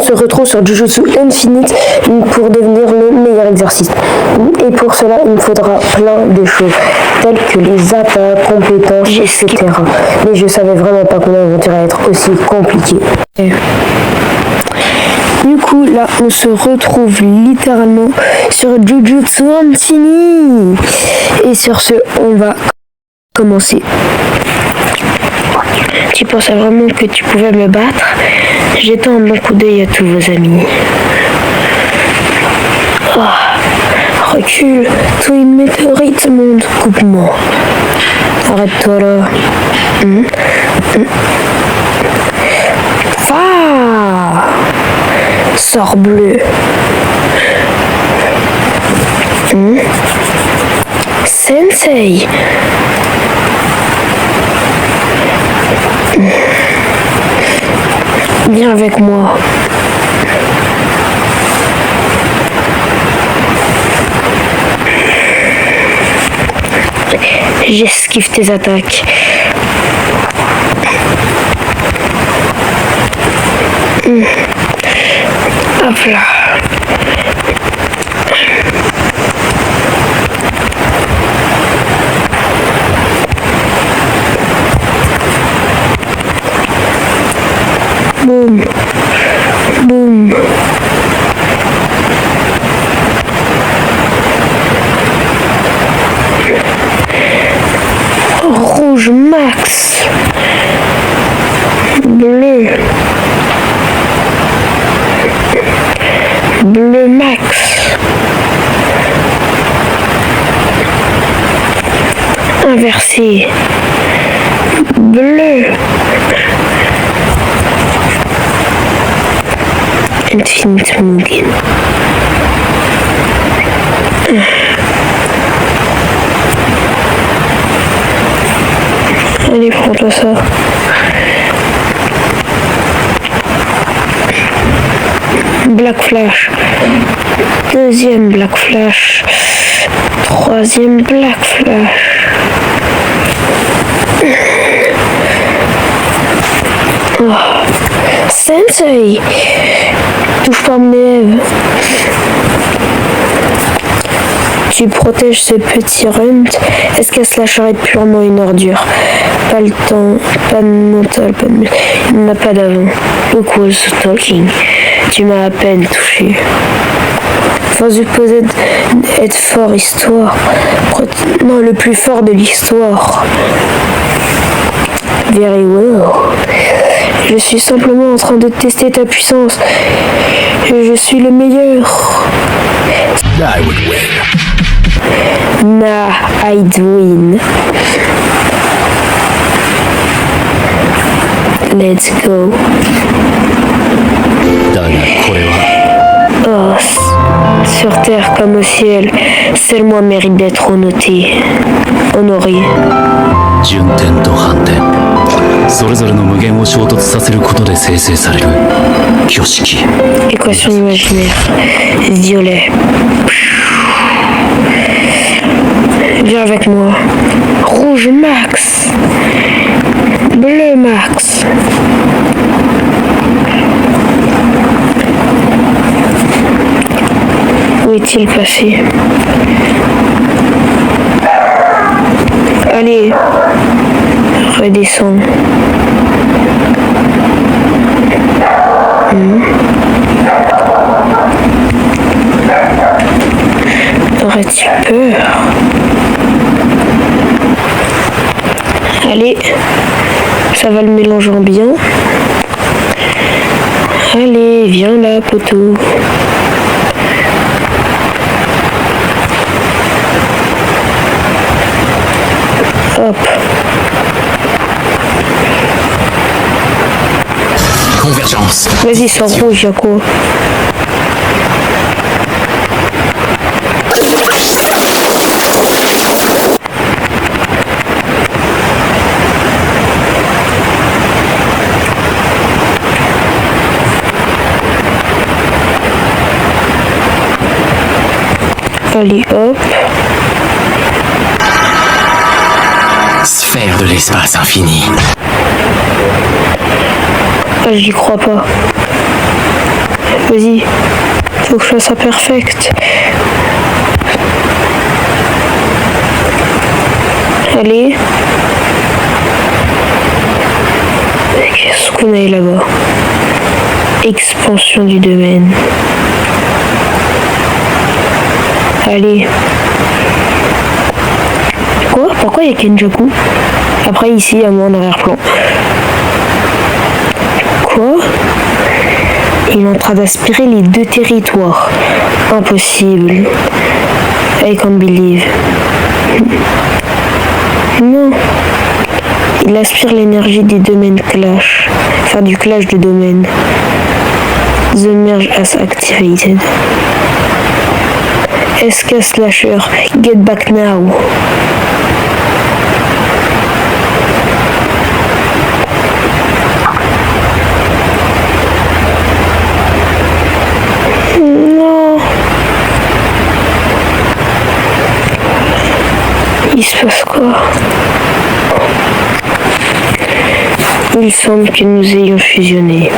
se retrouve sur Jujutsu Infinite pour devenir le meilleur exercice. Et pour cela, il me faudra plein de choses, telles que les attaques, compétences, etc. Mais je savais vraiment pas qu'on allait être aussi compliqué. Du coup, là, on se retrouve littéralement sur Jujutsu Infini. Et sur ce, on va commencer. Tu pensais vraiment que tu pouvais me battre? Jetons un bon coup d'œil à tous vos amis. Oh, recule, toi une météorite, monde, coupe-moi. Arrête-toi là. Sort bleu. Sensei. Viens avec moi. J'esquive tes attaques. Hop là. Boum. Boum. Rouge max. Bleu. Bleu max. Inversé. Bleu. Infinite Mugen. Allez, prends-toi ça. Black Flash. Deuxième Black Flash. Troisième Black Flash. Oh. Sensei, touche pas mon élève. Tu protèges ce petit runt. Est-ce qu'elle se lâcherait purement une ordure? Pas le temps, pas de mental, pas de... Il n'a pas d'avant. Look was talking. Tu m'as à peine touché. Faut supposer être fort histoire. Non, le plus fort de l'histoire. Very well. Je suis simplement en train de tester ta puissance. Je suis le meilleur. I would win. Nah, I'd win. Let's go. Oh, sur terre comme au ciel, seul moi mérite d'être honoré. Honoré. それぞれの無限を衝突させることで生成される挙式 Équation imaginaire. Violet. Viens avec moi. Rouge max. Bleu max. Où est-il passé? Allez. Redescends. Aurais-tu peur? Allez, ça va le mélangeant bien. Allez, viens là, poteau. Hop. Convergence. Vas-y, sors rouge, Yako. Allez, hop. Sphère de l'espace infini. Ah, j'y crois pas. Vas-y. Faut que je fasse ça perfect. Allez. Qu'est-ce qu'on a là-bas? Expansion du domaine. Allez. Quoi? Pourquoi il y a Kenjaku? Après ici, il y a moi en arrière-plan. Quoi? Il est en train d'aspirer les 2 territoires. Impossible. I can't believe. Non. Il aspire l'énergie des domaines clash. Faire du clash de domaines. The merge has activated. SK Slasher, get back now. Non. Il se passe quoi? Il semble que nous ayons fusionné.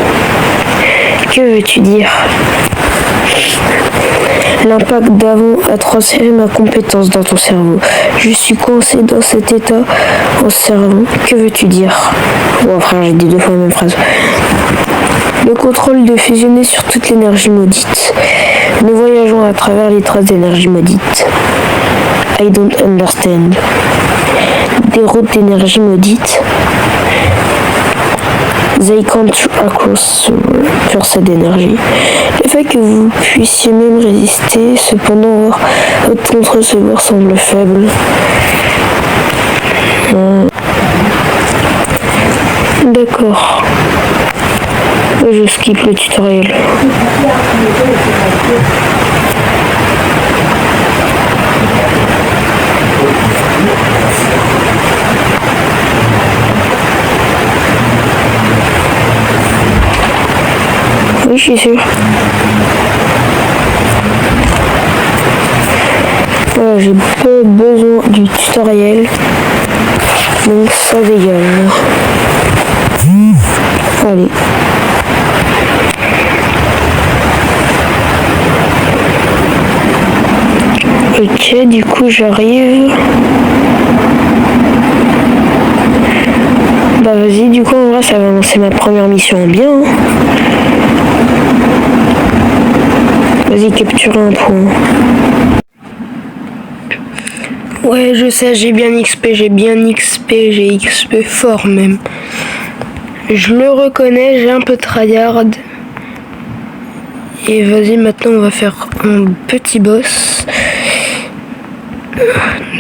Que veux-tu dire? L'impact d'avant a transféré ma compétence dans ton cerveau. Je suis coincé dans cet état en cerveau. Que veux-tu dire? Bon frère, j'ai dit 2 fois la même phrase. Le contrôle de fusionner sur toute l'énergie maudite. Nous voyageons à travers les traces d'énergie maudite. I don't understand. Des routes d'énergie maudite. They can't across sur cette énergie. Le fait que vous puissiez même résister, cependant votre contre-recevoir semble faible. D'accord. Je skip le tutoriel. Oui, je suis sûr. Voilà, j'ai peu besoin du tutoriel. Donc ça dégage. Allez. Ok, du coup j'arrive. Bah vas-y, du coup en vrai ça va lancer ma première mission bien. Vas-y, capturer un point. Ouais, je sais, j'ai bien XP, j'ai XP fort même. Je le reconnais, j'ai un peu de tryhard. Et vas-y, maintenant on va faire un petit boss.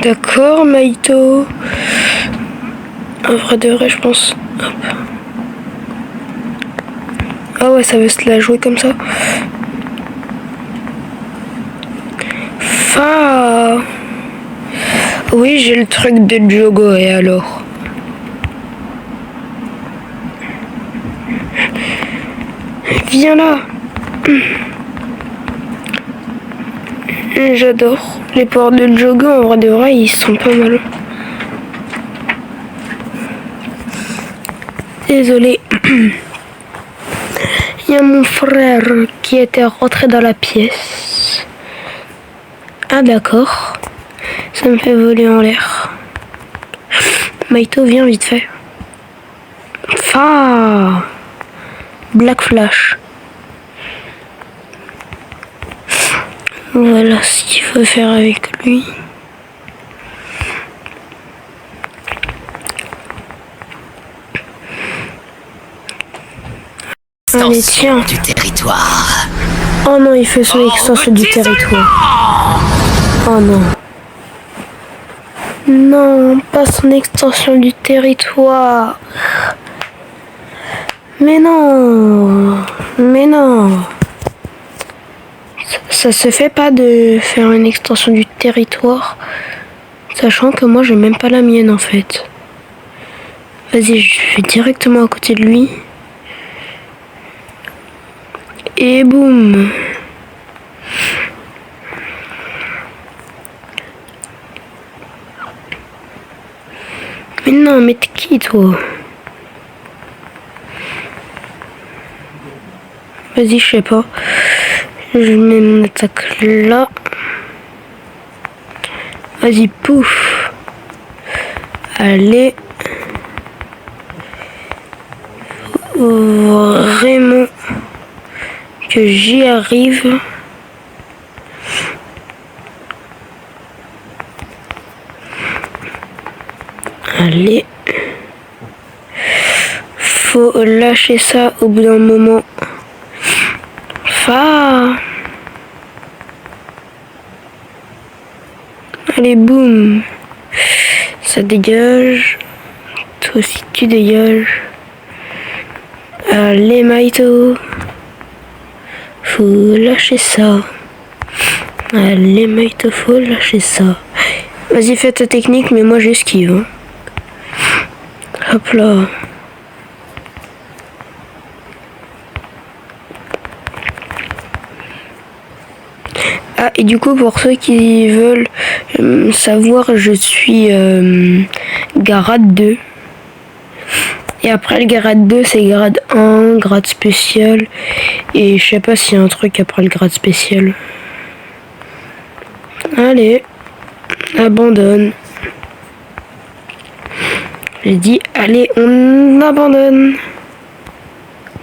D'accord, Maito. En vrai de vrai, je pense. Hop. Ah ouais, ça veut se la jouer comme ça. Oui, j'ai le truc de Jogo, et alors? Viens là. J'adore. Les ports de Jogo, en vrai de vrai, ils sont pas mal. Désolé. Il y a mon frère qui était rentré dans la pièce. Ah d'accord. Ça me fait voler en l'air. Maito, viens vite fait. Black Flash. Voilà ce qu'il faut faire avec lui. Allez, tiens. Du territoire. Oh non, il fait son extension du territoire. Oh non. Non, pas son extension du territoire. Mais non. Mais non. Ça se fait pas de faire une extension du territoire. Sachant que moi, j'ai même pas la mienne en fait. Vas-y, je vais directement à côté de lui. Et boum. Mais non, mais t'es qui toi? Vas-y, je sais pas. Je mets mon attaque là. Vas-y, pouf. Allez. Vraiment que j'y arrive. Allez. Faut lâcher ça au bout d'un moment. Allez, boum. Ça dégage. Toi aussi, tu dégages. Allez, Maito. Faut lâcher ça. Allez, Maito, faut lâcher ça. Vas-y, fais ta technique, mais moi j'esquive. Hein. Hop là. Ah, et du coup, pour ceux qui veulent savoir, je suis grade 2. Et après le grade 2, c'est grade 1, grade spécial. Et je sais pas s'il y a un truc après le grade spécial. Allez, abandonne. J'ai dit, allez, on abandonne.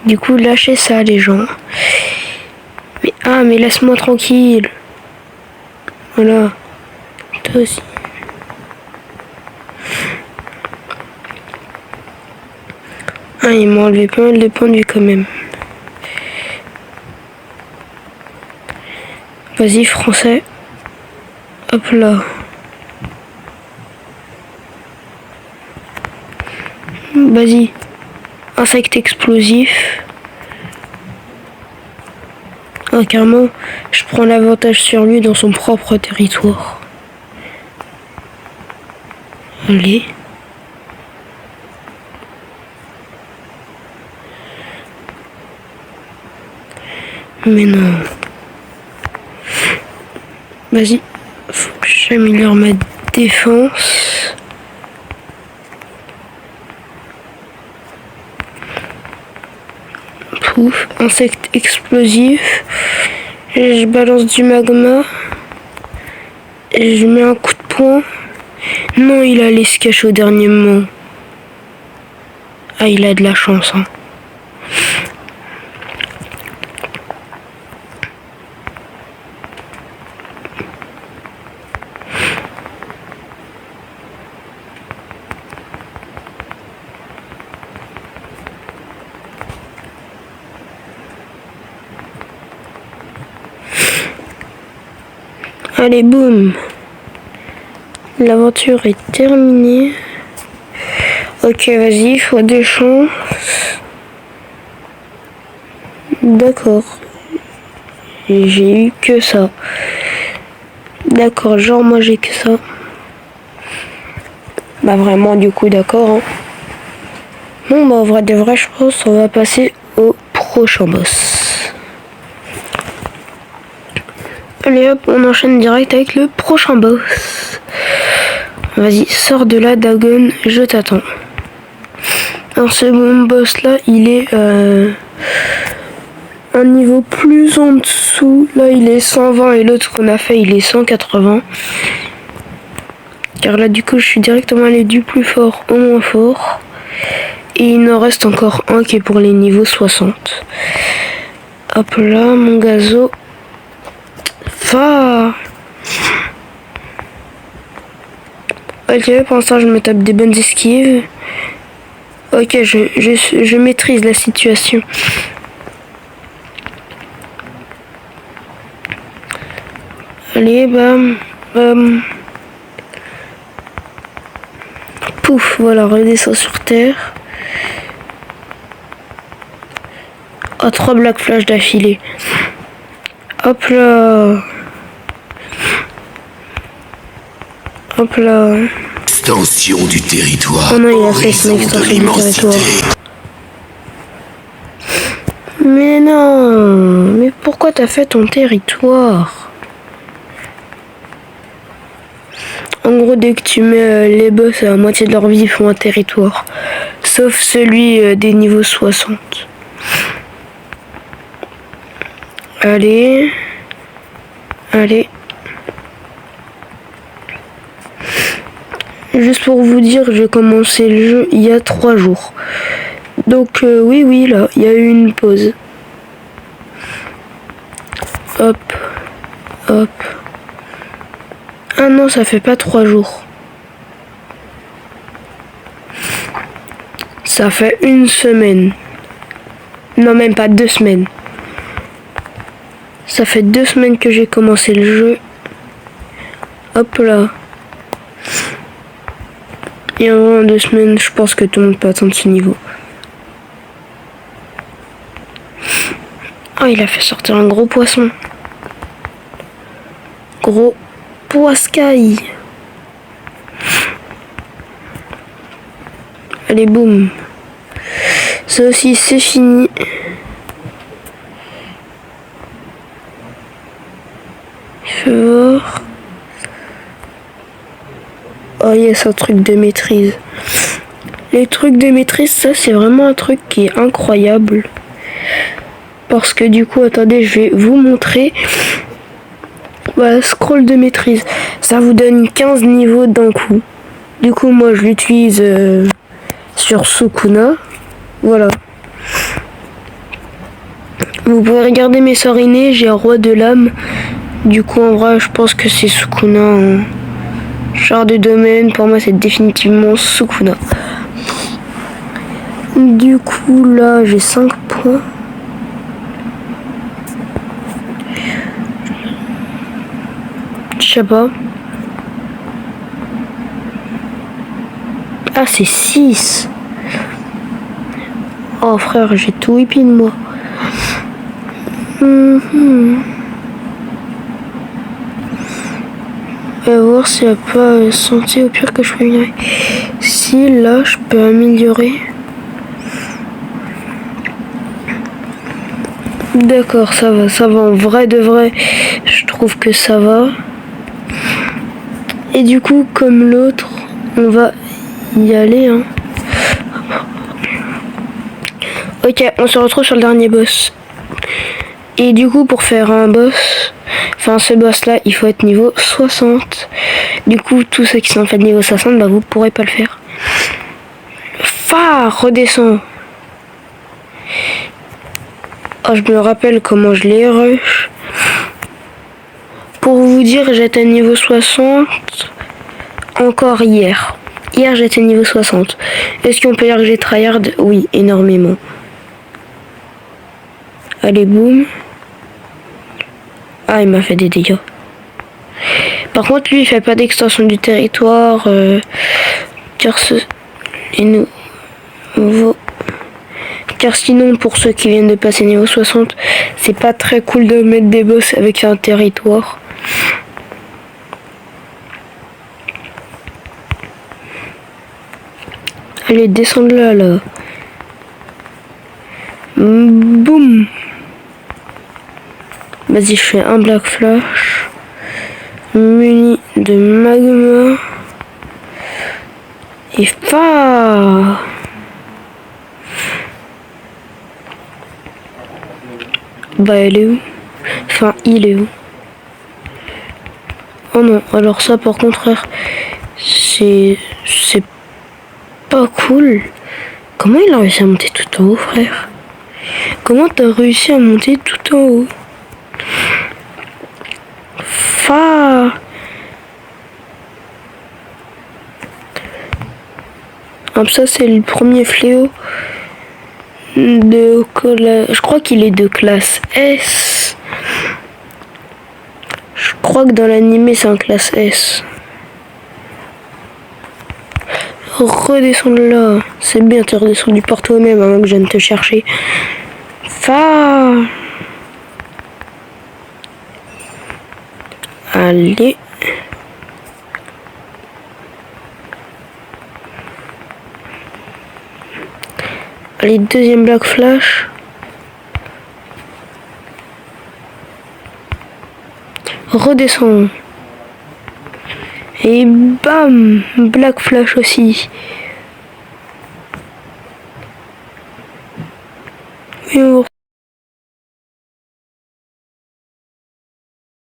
Du coup, lâchez ça, les gens. Mais laisse-moi tranquille. Voilà. Toi aussi. Ah, il m'a enlevé pas mal de points de vue quand même. Vas-y, français. Hop là. Vas-y. Insecte explosif. Ah, carrément, je prends l'avantage sur lui dans son propre territoire. Allez. Mais non. Vas-y. Faut que j'améliore ma défense. Pouf. Insecte explosif. Je balance du magma. Et je mets un coup de poing. Non, il allait se cacher au dernier moment. Ah, il a de la chance, hein. Allez, boum. L'aventure est terminée. Ok, vas-y, faut des chances. D'accord. J'ai eu que ça. D'accord, genre moi j'ai que ça. Bah vraiment, du coup, d'accord. Hein. Bon, bah en vrai de vrai, je pense qu'on va passer au prochain boss. Allez hop, on enchaîne direct avec le prochain boss. Vas-y, sors de là, Dagon, je t'attends. Alors ce bon boss là, il est un niveau plus en dessous. Là, il est 120 et l'autre qu'on a fait, il est 180. Car là, du coup, je suis directement allé du plus fort au moins fort. Et il en reste encore un qui est pour les niveaux 60. Hop là, mon gazo. Ok, pour l'instant je me tape des bonnes esquives. Ok, je maîtrise la situation. Allez, bam, bam. Pouf, voilà, redescend sur terre. Oh, 3 Black Flash d'affilée. Hop là. Hop là. Extension du territoire. Oh non, il a fait son extension du territoire. Mais non. Mais pourquoi t'as fait ton territoire? En gros, dès que tu mets les boss à la moitié de leur vie, ils font un territoire. Sauf celui des niveaux 60. Allez. Allez. Juste pour vous dire, j'ai commencé le jeu il y a 3 jours. Donc oui, là, il y a eu une pause. Hop. Hop. Ah non, ça fait pas 3 jours. Ça fait 1 semaine. Non, même pas 2 semaines. Ça fait 2 semaines que j'ai commencé le jeu. Hop là. Et en 2 semaines, je pense que tout le monde peut atteindre ce niveau. Oh, il a fait sortir un gros poisson. Gros poiscaille. Allez, boum. Ça aussi, c'est fini. Je vais voir. Oh yes, un truc de maîtrise. Les trucs de maîtrise, ça c'est vraiment un truc qui est incroyable. Parce que du coup, attendez, je vais vous montrer. Voilà, scroll de maîtrise. Ça vous donne 15 niveaux d'un coup. Du coup, moi je l'utilise sur Sukuna. Voilà. Vous pouvez regarder mes sorts innés, j'ai un roi de l'âme. Du coup, en vrai, je pense que c'est Sukuna. Hein. Char de domaine, pour moi, c'est définitivement Sukuna. Du coup, là, j'ai 5 points. Je sais pas. Ah, c'est 6. Oh, frère, j'ai tout épine, moi. On va voir s'il n'y a pas senti au pire que je peux améliorer. Si là je peux améliorer. D'accord, ça va en vrai de vrai. Je trouve que ça va. Et du coup, comme l'autre, on va y aller. Hein. Ok, on se retrouve sur le dernier boss. Et du coup, pour faire un boss, enfin ce boss là, il faut être niveau 60. Du coup, tous ceux qui sont en fait niveau 60, bah vous pourrez pas le faire. Phare, redescend. Oh, je me rappelle comment je l'ai rush. Pour vous dire, j'étais niveau 60 encore hier. Hier, j'étais niveau 60. Est-ce qu'on peut dire que j'ai tryhard? Oui, énormément. Allez, boum. Ah, il m'a fait des dégâts. Par contre, lui, il fait pas d'extension du territoire. Car car sinon, pour ceux qui viennent de passer niveau 60, c'est pas très cool de mettre des boss avec un territoire. Allez, descends de là. Boum. Vas-y, je fais un Black Flash. Muni de magma. Et phare. Bah, elle est où? Enfin, il est où? Oh non, alors ça, par contre, c'est pas cool. Comment il a réussi à monter tout en haut, frère? Comment t'as réussi à monter tout en haut? Hop, ça c'est le premier fléau de je crois qu'il est de classe S. Je crois que dans l'animé c'est un classe S. Redescends de là. C'est bien, t'es redescendu par toi-même avant que je vienne te chercher. Allez. Allez, deuxième Black Flash. Redescends. Et bam, Black Flash aussi. Oui,